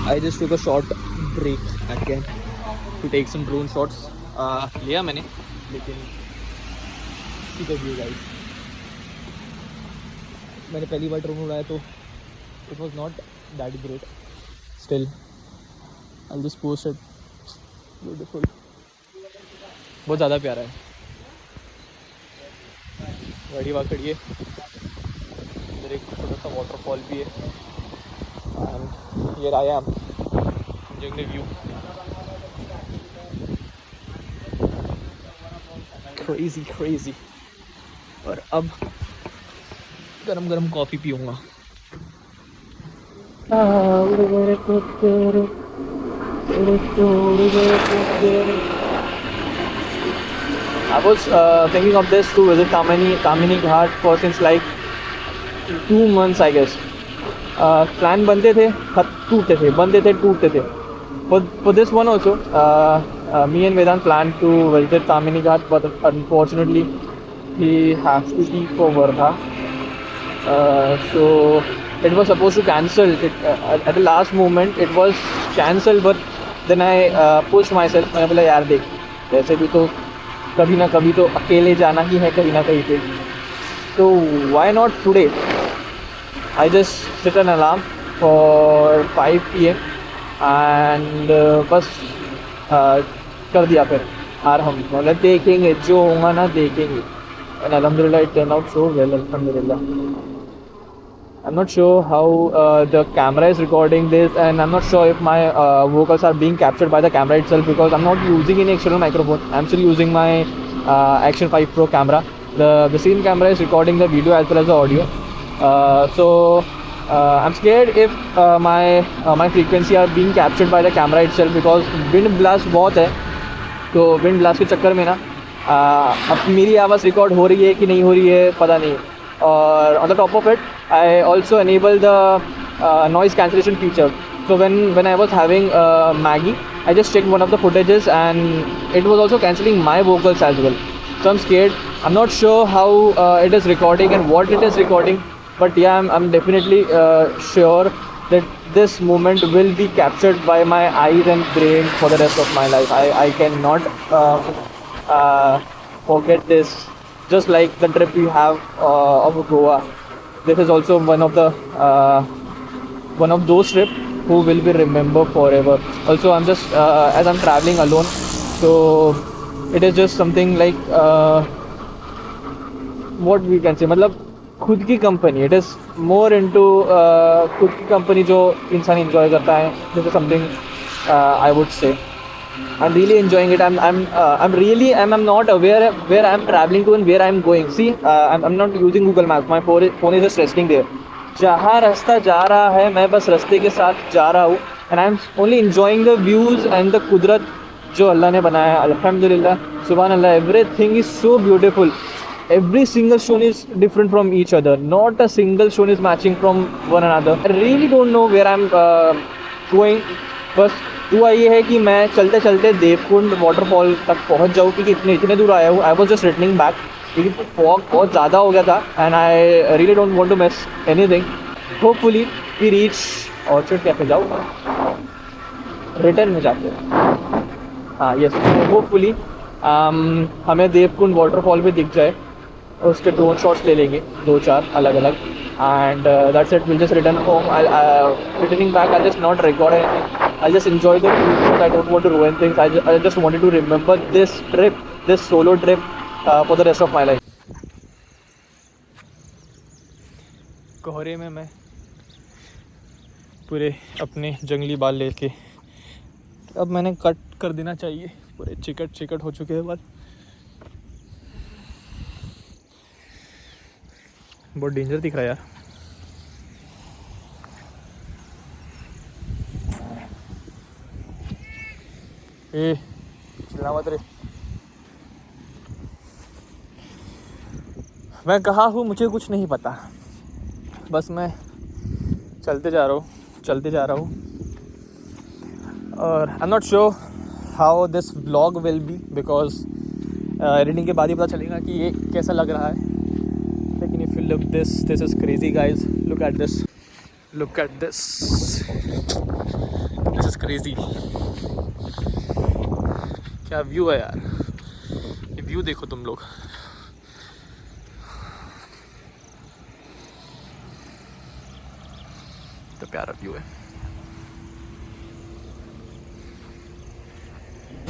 I just took a short break again to take some drone shots. लिया मैंने, लेकिन ठीक है व्यू गाइस. मैंने पहली बार ड्रोन उड़ाया तो it was not that great. Still, I'll just post it. Beautiful. बहुत ज़्यादा प्यारा है. गाड़ी वहाँ खड़ी है, इधर एक छोटा सा वाटरफॉल भी है. And here I am enjoying the view. Crazy. और अब गरम गरम कॉफ़ी पीऊँगा. I was thinking of this to visit Kamini Ghat for since like 2 months I guess. Plan बनते थे, टूटते थे. For this one also, me and Vedant planned to visit Kamini Ghat, but unfortunately he has to leave for Wardha. So it was supposed to cancel. At the last moment it was cancelled, but then I pushed myself. मैंने बोला यार देख, जैसे भी तो कभी ना कभी तो अकेले जाना ही है कहीं ना कहीं पे. So why not today? I just set an alarm for 5 PM and बस कर दिया. फिर यार हम मतलब देखेंगे, जो होगा ना देखेंगे. And alhamdulillah it turned out so well, alhamdulillah. I'm not sure how the camera is recording this, and I'm not sure if my vocals are being captured by the camera itself, because I'm not using any external microphone. I'm still using my Action 5 Pro camera. The same camera is recording the video as well as the audio. So I'm scared if my frequency are being captured by the camera itself, because wind blast बहुत है. तो wind blast के चक्कर में ना अब मेरी आवाज़ रिकॉर्ड हो रही है कि नहीं हो रही है पता नहीं. और on the top of it, I also enable the noise cancellation feature. So when I was having Maggie, I just checked one of the footages and it was also cancelling my vocals as well. So I'm scared. I'm not sure how it is recording and what it is recording, but yeah, I'm definitely sure that this moment will be captured by my eyes and brain for the rest of my life. I cannot forget this. Just like the trip we have of Goa, this is also one of those trips who will be remembered forever. Also, I'm just as I'm traveling alone, so it is just something like what we can say, मतलब खुद की company. It is more into खुद की company जो इंसान enjoy करता है. This is something I would say. I'm really enjoying it. I'm not aware where I'm traveling to and where I'm going. See, I'm not using Google Maps. My phone is just resting there. जहाँ रास्ता जा रहा है मैं बस रास्ते के साथ जा रहा हूँ. And I'm only enjoying the views and the कुदरत जो अल्लाह ने बनाया. अल्हम्दुलिल्लाह, सुभान अल्लाह. Everything is so beautiful. Every single stone is different from each other. Not a single stone is matching from one another. I really don't know where I'm going. बस हुआ ये है कि मैं चलते चलते देवकुंड वाटरफॉल तक पहुंच जाऊँ, क्योंकि इतने दूर आया हूँ. I was just returning back क्योंकि फॉग बहुत ज़्यादा हो गया था. And I really don't want to miss anything. Hopefully we reach Orchid Cafe. जाओ रिटर्न में जाते हैं. हाँ यस, होपफुली हमें देवकुंड वाटरफॉल भी दिख जाए. उसके ड्रोन शॉट्स ले लेंगे 2-4 अलग अलग. And that's it. We'll just return home. Returning back, I'll just not record anything. I'll just enjoy the view. I don't want to ruin things. I just wanted to remember this trip, this solo trip, for the rest of my life. कोहरे में मैं पूरे अपने जंगली बाल लेके, अब मैंने कट कर देना चाहिए. पूरे चिकट हो चुके हैं बाल. बहुत डेंजर दिख रहा है यार. चिल्ला मत रे. मैं कहाँ हूँ मुझे कुछ नहीं पता. बस मैं चलते जा रहा हूँ. और I am not sure how this vlog will be, because editing के बाद ही पता चलेगा कि ये कैसा लग रहा है. लेकिन if you look this is crazy guys. Look at this. Crazy, क्या व्यू है यार, ये व्यू देखो तुम लोग। तो प्यारा व्यू है।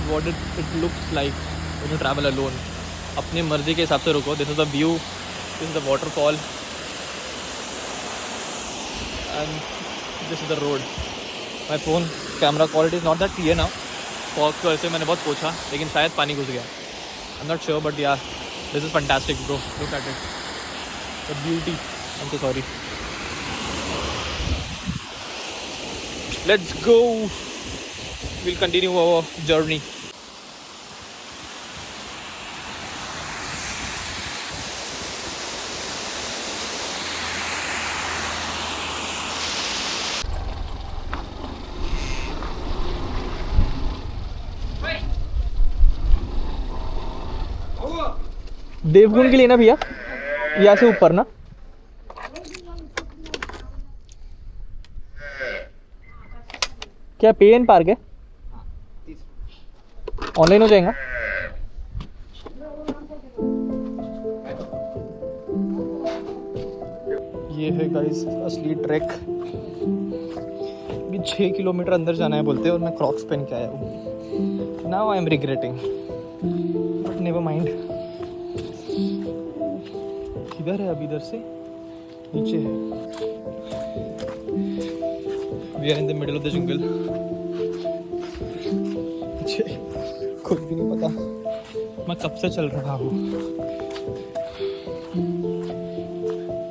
What it looks like when you travel alone. अपनी मर्जी के हिसाब से रुको। This is the view, this is the waterfall, and this is the road. My phone camera quality is not that clear now. Fog की वजह से मैंने बहुत पोछा, लेकिन शायद पानी घुस गया। I'm not sure, but yeah, this is fantastic, bro. Look at it, the beauty. I'm so sorry. Let's go. We'll continue our journey. Devkund के लिए ना भैया, यहाँ से ऊपर ना। क्या पे एंड पार्क है? ऑनलाइन हो जाएगा? ये है गाइस असली ट्रैक। अभी 6 किलोमीटर अंदर जाना है बोलते हैं, और मैं क्रॉक्स पहन के आया हूँ। Now I am regretting, but never mind. किधर है? अभी इधर से नीचे है। We are in the middle of the jungle. मुझे खुद भी नहीं पता मैं कब से चल रहा हूँ।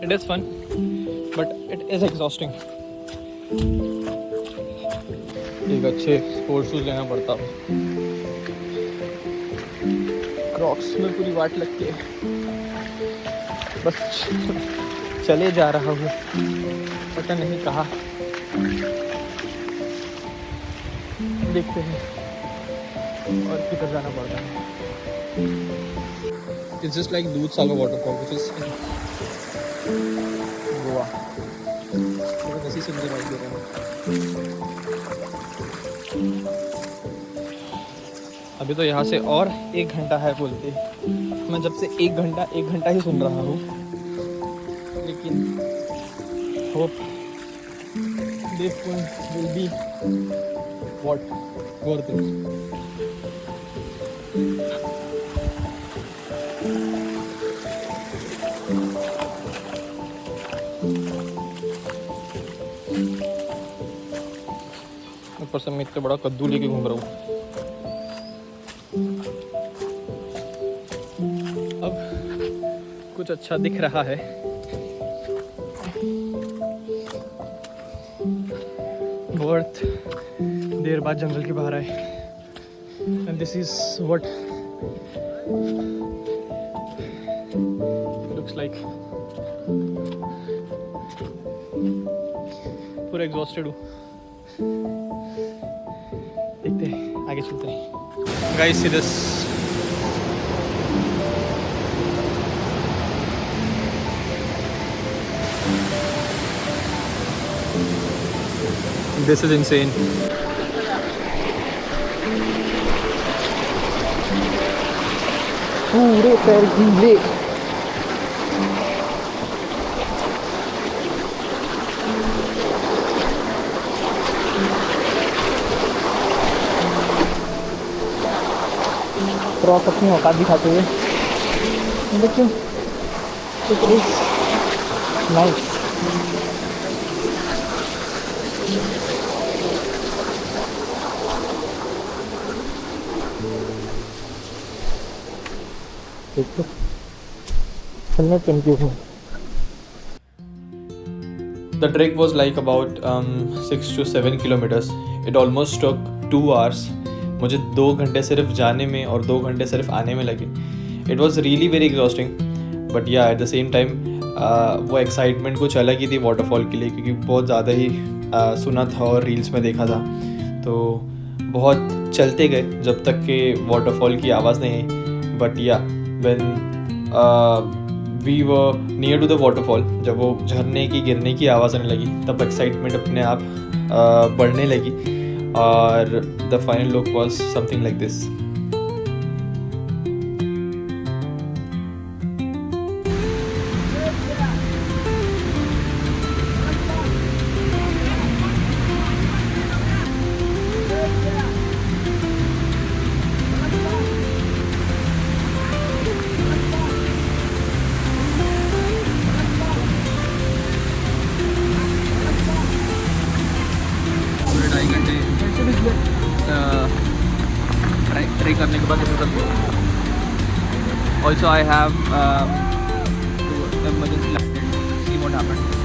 It is fun but it is exhausting. एक अच्छे स्पोर्ट्स शूज़ लेना पड़ता है। क्रॉक्स में पूरी वाट लगती है। बस चले जा रहा हूँ, पता नहीं कहाँ। देखते हैं और किधर जाना पड़ता है। It's just like Dudhsagar waterfall, which is in Goa. बहुत ऐसी सुंदर वाइब दे रहा है। अभी तो यहाँ से और 1 घंटा है बोलते। मैं जब से 1 घंटा ही सुन रहा हूँ, लेकिन hope Devkund will be what worth it. ऊपर से मैं इतना बड़ा कद्दू लेके घूम रहा हूँ। अब कुछ अच्छा दिख रहा है। बहुत देर बाद जंगल के बाहर आए। And this is what looks like. पूरा एग्जॉस्टेड हूँ। देखते हैं, आगे चलते हैं। Guys see this. This is insane. पूरे पैर गीले। क्रॉस अपनी औकात दिखाते हुए। देखिए, it is nice. The trek was like about 6 to 7 kilometers. It almost took 2 hours. मुझे 2 घंटे सिर्फ जाने में और 2 घंटे सिर्फ आने में लगे. It was really very exhausting. But yeah, at the same time वो एक्साइटमेंट कुछ अलग ही थी वाटरफॉल के लिए, क्योंकि बहुत ज़्यादा ही सुना था और रील्स में देखा था. तो बहुत चलते गए जब तक कि वाटरफॉल की आवाज़ नहीं आई. बट या when we were near to the waterfall, जब वो झरने की गिरने की आवाज़ आने लगी, तब एक्साइटमेंट अपने आप बढ़ने लगी. और the final look was something like this. Try करने के बाद also I have emergency landed. See what happened.